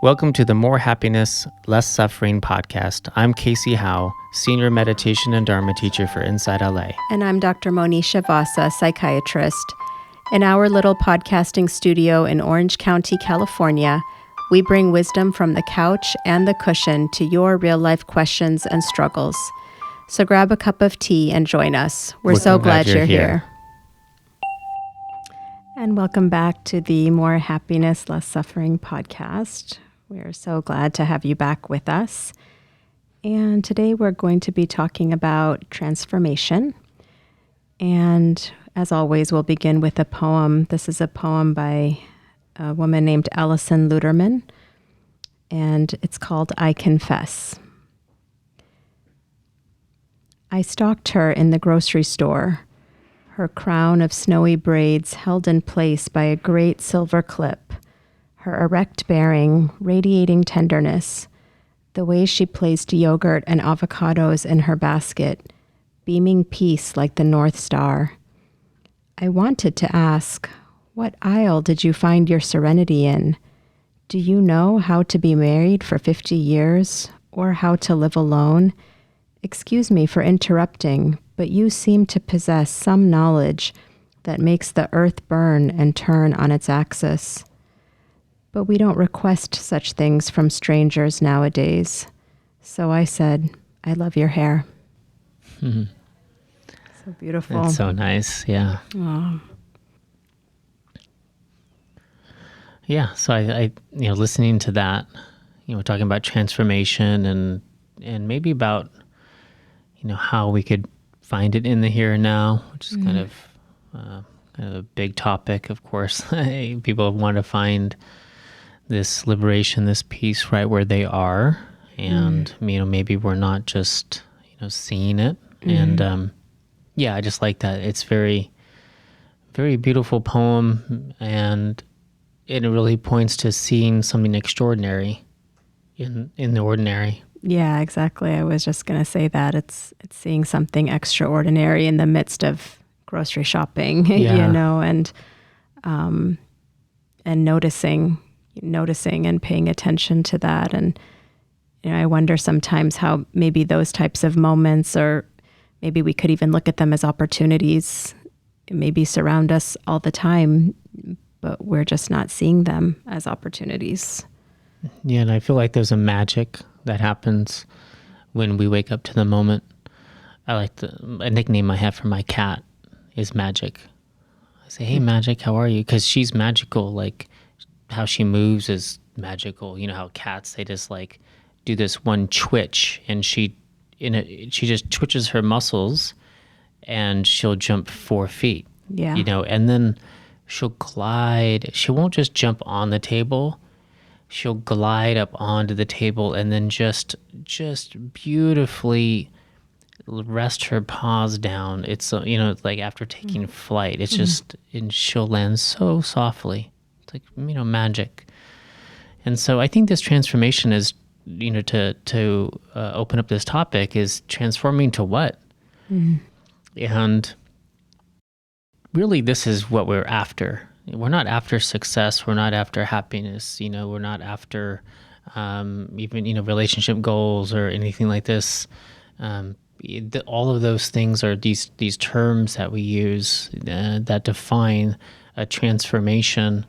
Welcome to the More Happiness, Less Suffering podcast. I'm Cayce Howe, Senior Meditation and Dharma Teacher for Inside LA. And I'm Dr. Monisha Vasa, Psychiatrist. In our little podcasting studio in Orange County, California, we bring wisdom from the couch and the cushion to your real-life questions and struggles. So grab a cup of tea and join us. We're so glad you're here. And welcome back to the More Happiness, Less Suffering podcast. We're so glad to have you back with us. And today we're going to be talking about transformation. And as always, we'll begin with a poem. This is a poem by a woman named Alison Luterman, and it's called I Confess. I stalked her in the grocery store, her crown of snowy braids held in place by a great silver clip, her erect bearing radiating tenderness, the way she placed yogurt and avocados in her basket, beaming peace like the North Star. I wanted to ask, what aisle did you find your serenity in? Do you know how to be married for 50 years or how to live alone? Excuse me for interrupting, but you seem to possess some knowledge that makes the earth burn and turn on its axis. But we don't request such things from strangers nowadays. So I said, I love your hair. Mm-hmm. So beautiful. That's so nice, yeah. Oh. Yeah, so I listening to that, talking about transformation and maybe about, how we could find it in the here and now, which is kind of a big topic, of course. People want to find this liberation, this peace right where they are. And, maybe we're not just, seeing it. And, I just like that. It's very, very beautiful poem. And it really points to seeing something extraordinary in the ordinary. Yeah, exactly. I was just going to say that it's seeing something extraordinary in the midst of grocery shopping, and noticing and paying attention to that. And I wonder sometimes how maybe those types of moments, or maybe we could even look at them as opportunities, maybe surround us all the time, but we're just not seeing them as opportunities. Yeah, and I feel like there's a magic that happens when we wake up to the moment. I like a nickname I have for my cat is Magic. I say, hey, Magic, how are you? Because she's magical. Like, how she moves is magical. You know how cats, they just like do this one twitch, and she just twitches her muscles, and she'll jump 4 feet. Yeah. And then she'll glide. She won't just jump on the table. She'll glide up onto the table and then just beautifully rest her paws down. It's it's like after taking flight. It's just, and she'll land so softly. It's like magic. And so I think this transformation is to open up this topic is transforming to what? And really, this is what we're after. We're not after success. We're not after happiness. We're not after even relationship goals or anything like this. All of those things are these terms that we use that define a transformation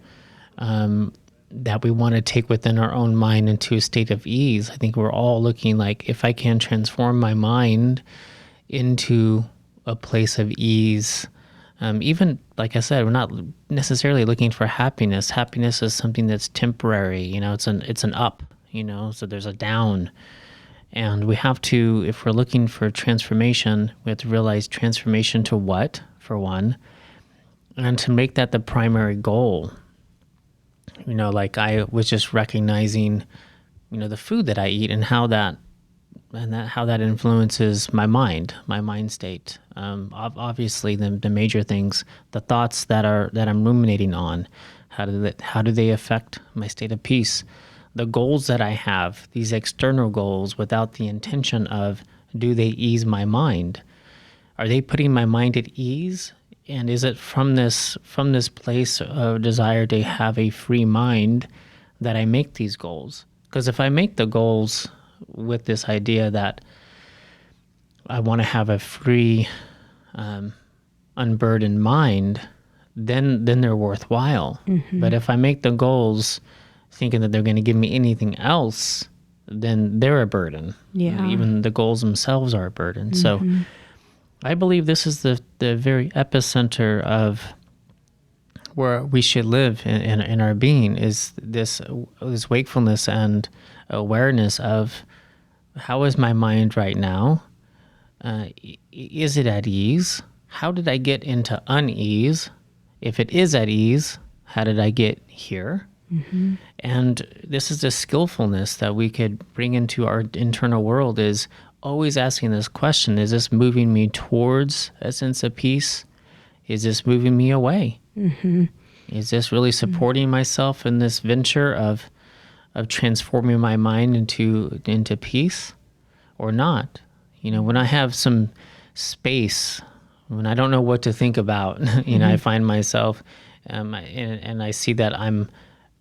that we want to take within our own mind into a state of ease. I think we're all looking like, if I can transform my mind into a place of ease. Even, like I said, we're not necessarily looking for happiness. Happiness is something that's temporary. It's an up, so there's a down. And we have to, if we're looking for transformation, we have to realize transformation to what, for one, and to make that the primary goal. Like I was just recognizing, the food that I eat and how that influences my mind state. Obviously, the major things, the thoughts that I'm ruminating on, how do they affect my state of peace? The goals that I have, these external goals, without the intention of, do they ease my mind? Are they putting my mind at ease? And is it from this place of desire to have a free mind that I make these goals. Because if I make the goals with this idea that I want to have a free, unburdened mind, then they're worthwhile. But if I make the goals thinking that they're going to give me anything else, then they're a burden. Yeah. Even the goals themselves are a burden. So I believe this is the very epicenter of where we should live in our being, is this wakefulness and awareness of, how is my mind right now? Is it at ease? How did I get into unease? If it is at ease, how did I get here? And this is the skillfulness that we could bring into our internal world, is always asking this question: is this moving me towards a sense of peace? Is this moving me away? Is this really supporting myself in this venture of transforming my mind into peace, or not? When I have some space, when I don't know what to think about, I find myself, and I see that I'm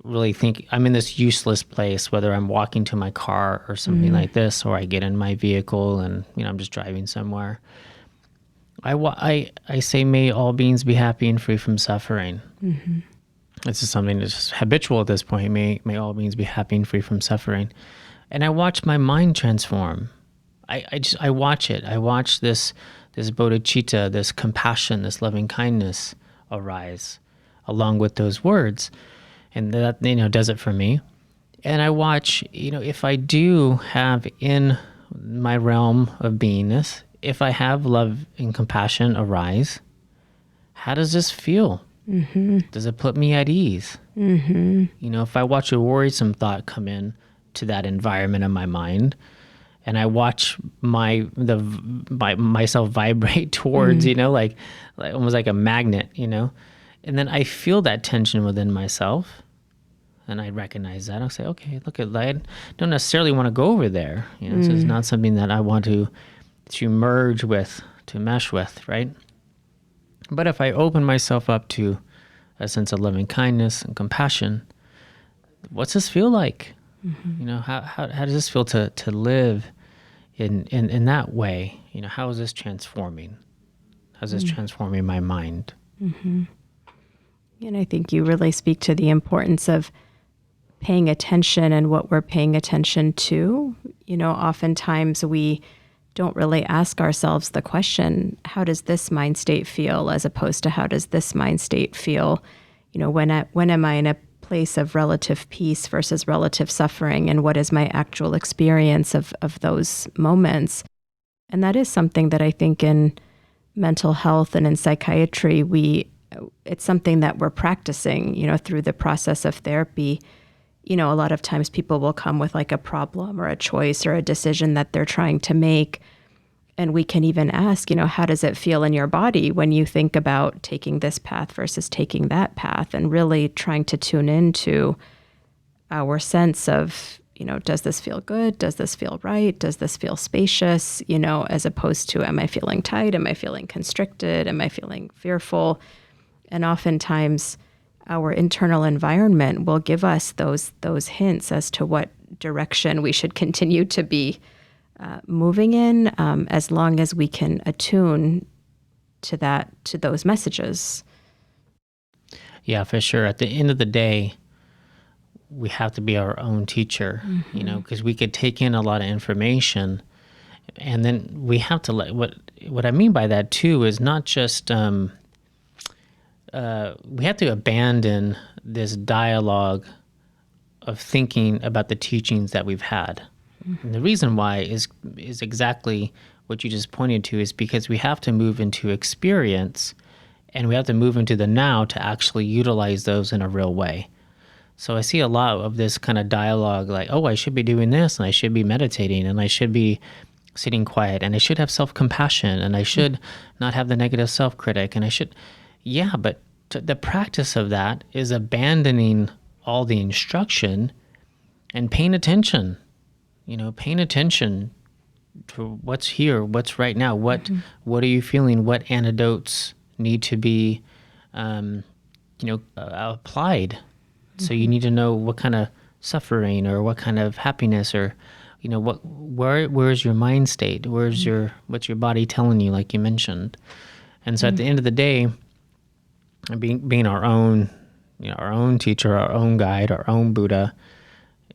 in this useless place, whether I'm walking to my car or something like this, or I get in my vehicle and, I'm just driving somewhere. I say, may all beings be happy and free from suffering. This is something that's just habitual at this point. May all beings be happy and free from suffering. And I watch my mind transform. I watch it. I watch this bodhicitta, this compassion, this loving kindness arise along with those words. And that, does it for me. And I watch, if I do have in my realm of beingness, if I have love and compassion arise, how does this feel? Does it put me at ease? If I watch a worrisome thought come in to that environment of my mind, and I watch myself vibrate towards, like almost like a magnet, and then I feel that tension within myself, and I recognize that. I'll say, okay, look, I don't necessarily want to go over there. This is not something that I want to merge with, to mesh with, right? But if I open myself up to a sense of loving kindness and compassion, what's this feel like? How does this feel to live in that way? How is this transforming? How's this transforming my mind? And I think you really speak to the importance of paying attention and what we're paying attention to. Oftentimes we don't really ask ourselves the question, how does this mind state feel, as opposed to how does this mind state feel? When am I in a place of relative peace versus relative suffering, and what is my actual experience of those moments? And that is something that I think in mental health and in psychiatry, it's something that we're practicing, through the process of therapy. A lot of times people will come with like a problem or a choice or a decision that they're trying to make. And we can even ask, how does it feel in your body when you think about taking this path versus taking that path, and really trying to tune into our sense of, does this feel good? Does this feel right? Does this feel spacious? As opposed to, am I feeling tight? Am I feeling constricted? Am I feeling fearful? And oftentimes our internal environment will give us those hints as to what direction we should continue to be moving in, as long as we can attune to those messages. Yeah, for sure. At the end of the day, we have to be our own teacher, because we could take in a lot of information, and then we have to what I mean by that too is not just we have to abandon this dialogue of thinking about the teachings that we've had. And the reason why is exactly what you just pointed to, is because we have to move into experience, and we have to move into the now to actually utilize those in a real way. So I see a lot of this kind of dialogue, like, oh, I should be doing this, and I should be meditating, and I should be sitting quiet, and I should have self-compassion, and I should not have the negative self-critic, and I should, but the practice of that is abandoning all the instruction and paying attention. Paying attention to what's here, what's right now, what are you feeling, what antidotes need to be, applied. So you need to know what kind of suffering, or what kind of happiness, or where's your mind state? What's your body telling you, like you mentioned? And so at the end of the day, being our own teacher, our own guide, our own Buddha,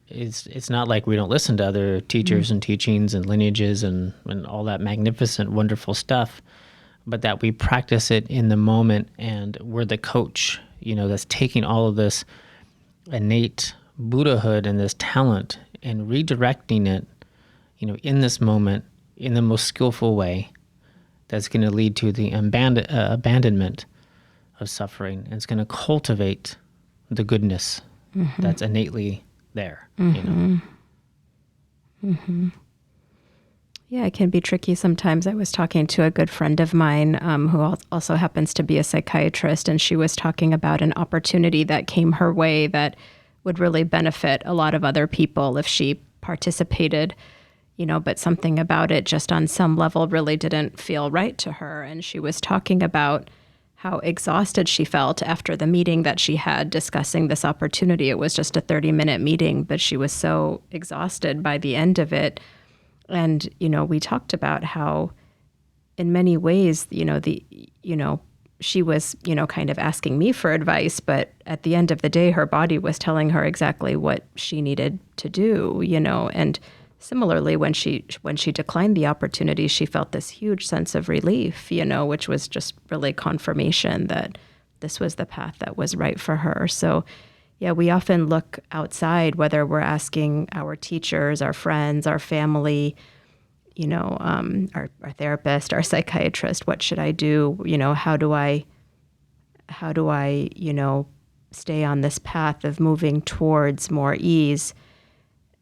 it's not like we don't listen to other teachers and teachings and lineages and all that magnificent, wonderful stuff, but that we practice it in the moment, and we're the coach, that's taking all of this innate Buddhahood and this talent and redirecting it, in this moment in the most skillful way that's going to lead to the abandonment of suffering, and it's going to cultivate the goodness that's innately there. Yeah, it can be tricky sometimes. I was talking to a good friend of mine who also happens to be a psychiatrist, and she was talking about an opportunity that came her way that would really benefit a lot of other people if she participated, but something about it just on some level really didn't feel right to her. And she was talking about how exhausted she felt after the meeting that she had discussing this opportunity. It was just a 30-minute meeting, but she was so exhausted by the end of it. And, we talked about how in many ways, she was, kind of asking me for advice, but at the end of the day, her body was telling her exactly what she needed to do, and similarly, when she declined the opportunity, she felt this huge sense of relief, which was just really confirmation that this was the path that was right for her. So, yeah, we often look outside, whether we're asking our teachers, our friends, our family, our therapist, our psychiatrist, what should I do? How do I, stay on this path of moving towards more ease?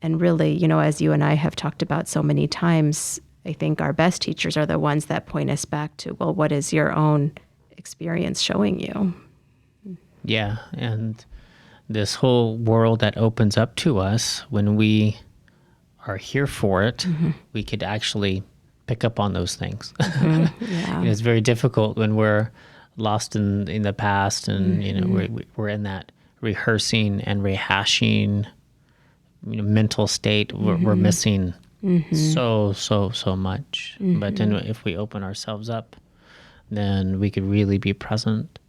And really, as you and I have talked about so many times, I think our best teachers are the ones that point us back to, well, what is your own experience showing you? Yeah, and this whole world that opens up to us when we are here for it, we could actually pick up on those things. Yeah. It's very difficult when we're lost in the past, and we're in that rehearsing and rehashing mental state. We're missing so much. But then if we open ourselves up, then we could really be present.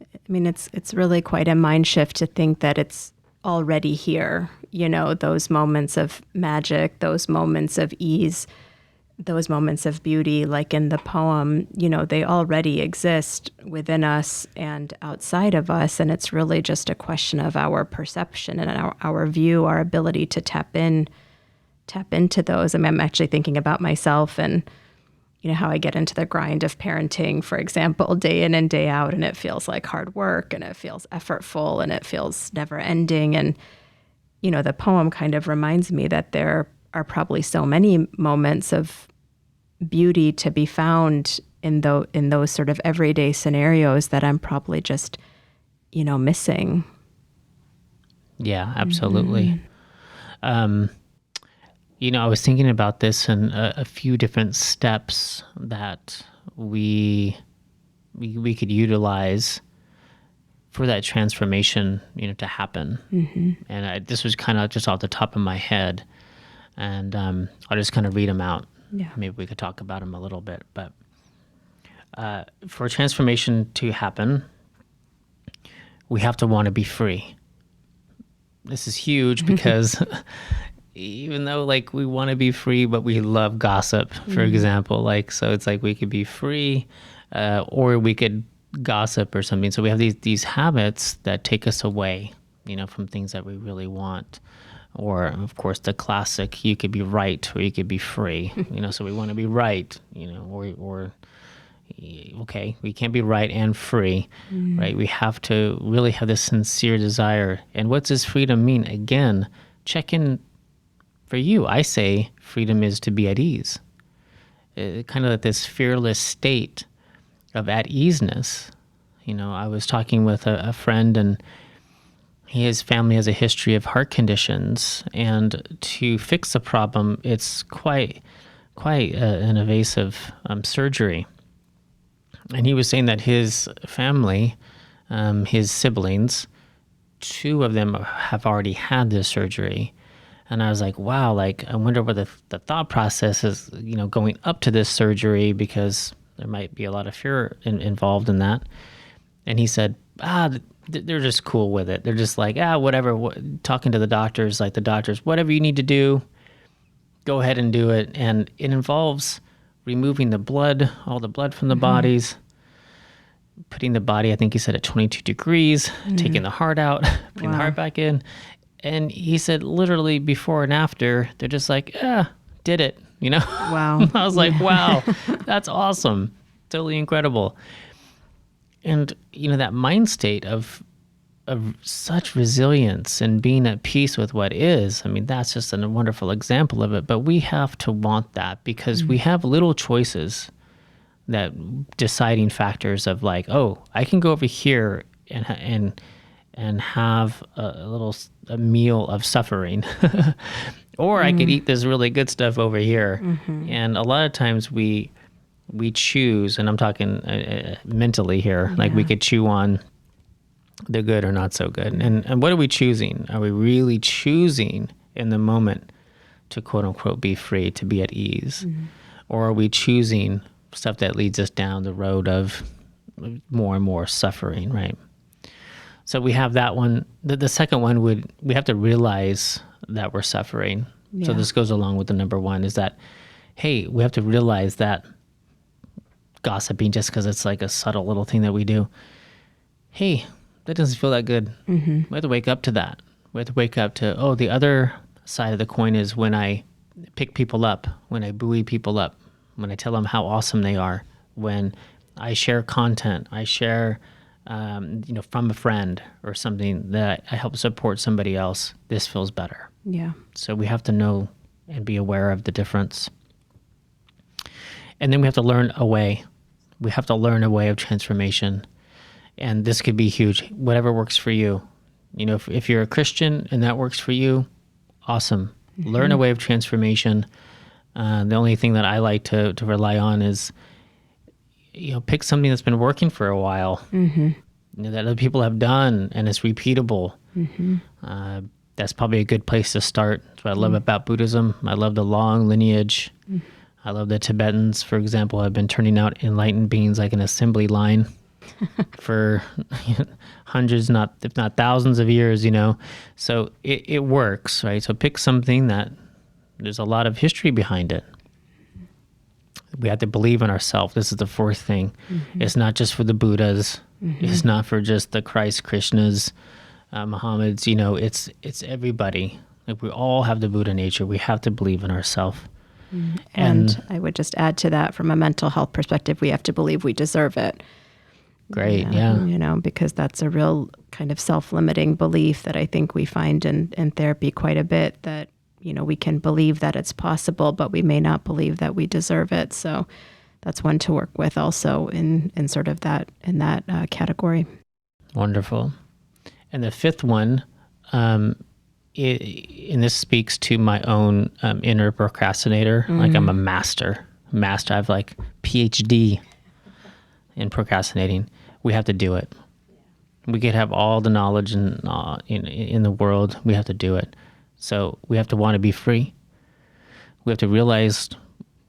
I mean, it's really quite a mind shift to think that it's already here, those moments of magic, those moments of ease, those moments of beauty, like in the poem, they already exist within us and outside of us. And it's really just a question of our perception and our view, our ability to tap into those. I mean, I'm actually thinking about myself and, how I get into the grind of parenting, for example, day in and day out, and it feels like hard work, and it feels effortful, and it feels never ending. And, the poem kind of reminds me that there are probably so many moments of beauty to be found in those sort of everyday scenarios that I'm probably just, missing. Yeah, absolutely. I was thinking about this and a few different steps that we could utilize for that transformation, to happen. And this was kind of just off the top of my head, and I'll just kind of read them out. Yeah. Maybe we could talk about them a little bit. But for transformation to happen, we have to want to be free. This is huge because even though we want to be free, but we love gossip, for example, so it's we could be free, or we could gossip or something. So we have these habits that take us away, from things that we really want. Or of course the classic, you could be right or you could be free, so we want to be right, or okay, we can't be right and free, right? We have to really have this sincere desire. And what does freedom mean? Again, check in for you. I say freedom is to be at ease. Kind of this fearless state of at easeness. I was talking with a friend, and his family has a history of heart conditions, and to fix the problem, it's quite an invasive surgery. And he was saying that his family, his siblings, 2 of them have already had this surgery. And I was like, wow, like, I wonder what the thought process is, going up to this surgery, because there might be a lot of fear involved in that. And he said, they're just cool with it. They're just like, whatever, talking to the doctors, whatever you need to do, go ahead and do it. And it involves removing the blood, all the blood from the bodies, putting the body, I think he said, at 22 degrees, taking the heart out, putting the heart back in. And he said literally before and after, they're just like, did it, Wow. I was like, wow, that's awesome. Totally incredible. And, that mind state of such resilience and being at peace with what is, I mean, that's just a wonderful example of it. But we have to want that, because we have little choices, that deciding factors of like, oh, I can go over here and have a meal of suffering, or I could eat this really good stuff over here. And a lot of times we choose, and I'm talking mentally here, like we could chew on the good or not so good. And what are we choosing? Are we really choosing in the moment to quote unquote be free, to be at ease? Or are we choosing stuff that leads us down the road of more and more suffering, right? So we have that one. The second one we have to realize that we're suffering. Yeah. So this goes along with the number 1, is that, hey, we have to realize that gossiping, just because it's like a subtle little thing that we do, hey, that doesn't feel that good. We have to wake up to that. We have to wake up to, the other side of the coin is when I pick people up, when I buoy people up, when I tell them how awesome they are, when I share content, I share from a friend or something that I help support somebody else, this feels better. Yeah. So we have to know and be aware of the difference. And then we have to learn a way. We have to learn a way of transformation. And this could be huge, whatever works for you. If you're a Christian and that works for you, awesome. Learn a way of transformation. The only thing that I like to rely on is, pick something that's been working for a while, that other people have done, and it's repeatable. That's probably a good place to start. That's what I love about Buddhism. I love the long lineage. I love the Tibetans, for example, have been turning out enlightened beings like an assembly line for hundreds, if not thousands of years, So it works, right? So pick something that there's a lot of history behind it. We have to believe in ourselves. This is the 4th thing. It's not just for the Buddhas. It's not for just the Christ, Krishnas, Muhammad's. It's everybody. Like, we all have the Buddha nature. We have to believe in ourselves. And I would just add to that, from a mental health perspective, we have to believe we deserve it. Great, yeah. Because that's a real kind of self-limiting belief that I think we find in therapy quite a bit, that we can believe that it's possible, but we may not believe that we deserve it. So that's one to work with also in sort of that category. Wonderful. And the 5th one, and this speaks to my own inner procrastinator. Like, I'm a master. I have like PhD in procrastinating. We have to do it. We could have all the knowledge in the world. We have to do it. So we have to want to be free. We have to realize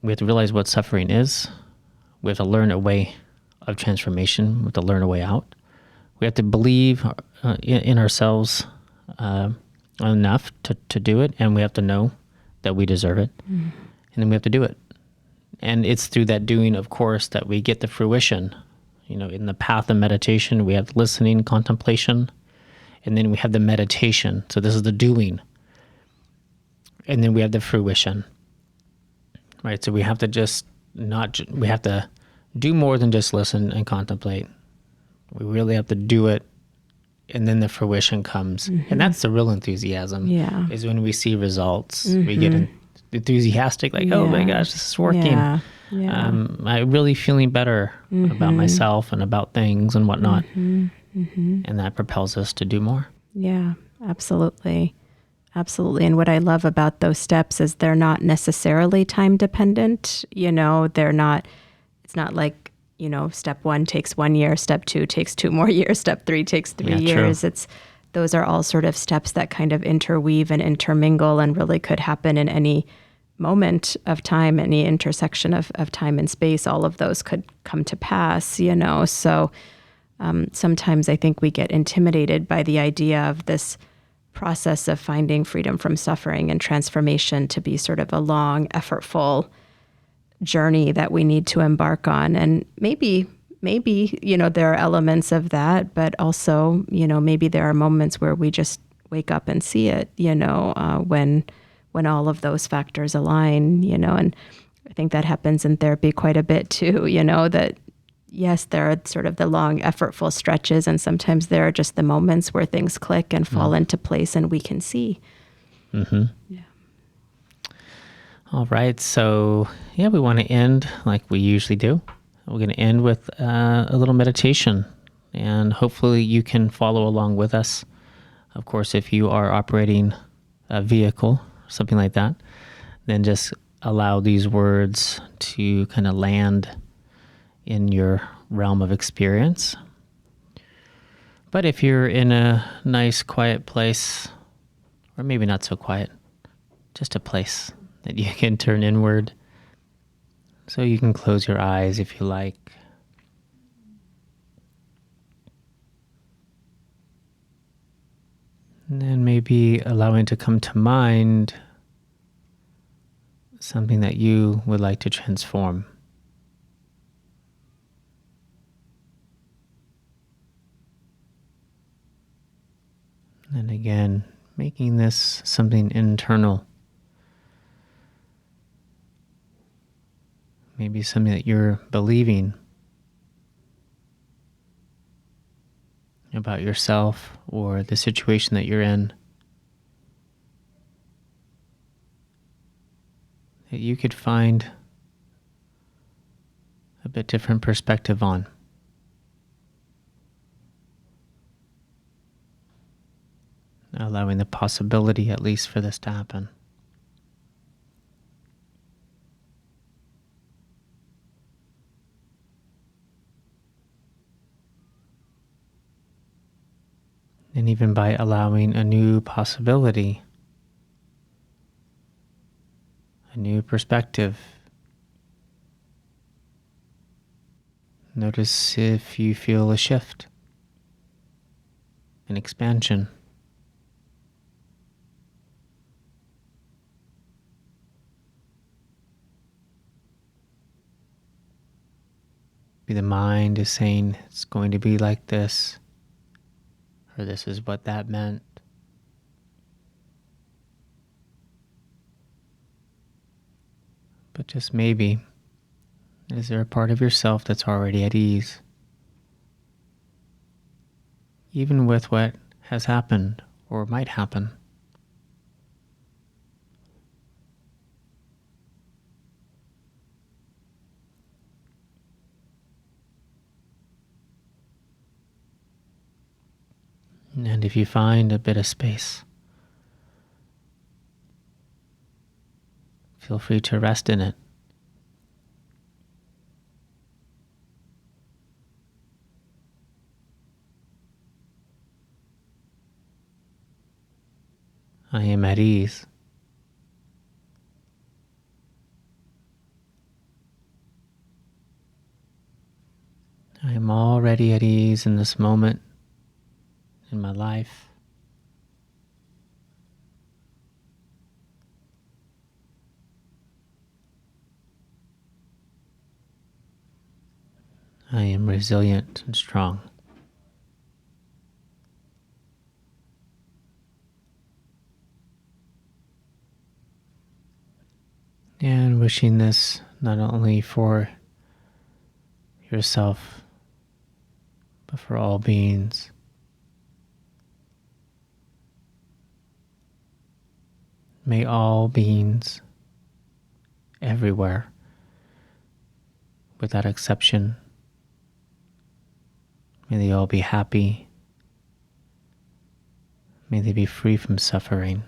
what suffering is. We have to learn a way of transformation. We have to learn a way out. We have to believe in ourselves enough to do it, and we have to know that we deserve it. And then we have to do it. And it's through that doing, of course, that we get the fruition. In the path of meditation, we have listening, contemplation, and then we have the meditation. So this is the doing. And then we have the fruition, right? So we have to we have to do more than just listen and contemplate. We really have to do it, and then the fruition comes. And that's the real enthusiasm, is when we see results. We get enthusiastic, like, oh my gosh, this is working. I'm really feeling better about myself and about things and whatnot. And that propels us to do more. Yeah, absolutely. Absolutely. And what I love about those steps is they're not necessarily time dependent. It's not like, step 1 takes 1 year, step 2 takes 2 more years, step 3 takes 3 years. True. those are all sort of steps that kind of interweave and intermingle and really could happen in any moment of time, any intersection of time and space. All of those could come to pass, So sometimes I think we get intimidated by the idea of this process of finding freedom from suffering and transformation to be sort of a long, effortful journey that we need to embark on. And maybe, there are elements of that, but also, maybe there are moments where we just wake up and see it, when all of those factors align, and I think that happens in therapy quite a bit too, that yes, there are sort of the long, effortful stretches, and sometimes there are just the moments where things click and fall into place and we can see. Mm-hmm. Yeah. All right. So, we want to end like we usually do. We're going to end with a little meditation, and hopefully you can follow along with us. Of course, if you are operating a vehicle, something like that, then just allow these words to kind of land in your realm of experience. But if you're in a nice, quiet place, or maybe not so quiet, just a place that you can turn inward, so you can close your eyes if you like. And then maybe allowing to come to mind something that you would like to transform. And again, making this something internal. Maybe something that you're believing about yourself or the situation that you're in, that you could find a bit different perspective on. Allowing the possibility, at least, for this to happen. And even by allowing a new possibility, a new perspective, notice if you feel a shift, an expansion. Maybe the mind is saying it's going to be like this, or this is what that meant. But just maybe, is there a part of yourself that's already at ease? Even with what has happened or might happen. And if you find a bit of space, feel free to rest in it. I am at ease. I am already at ease in this moment in my life. I am resilient and strong. And wishing this not only for yourself, but for all beings. May all beings everywhere, without exception, may they all be happy. May they be free from suffering.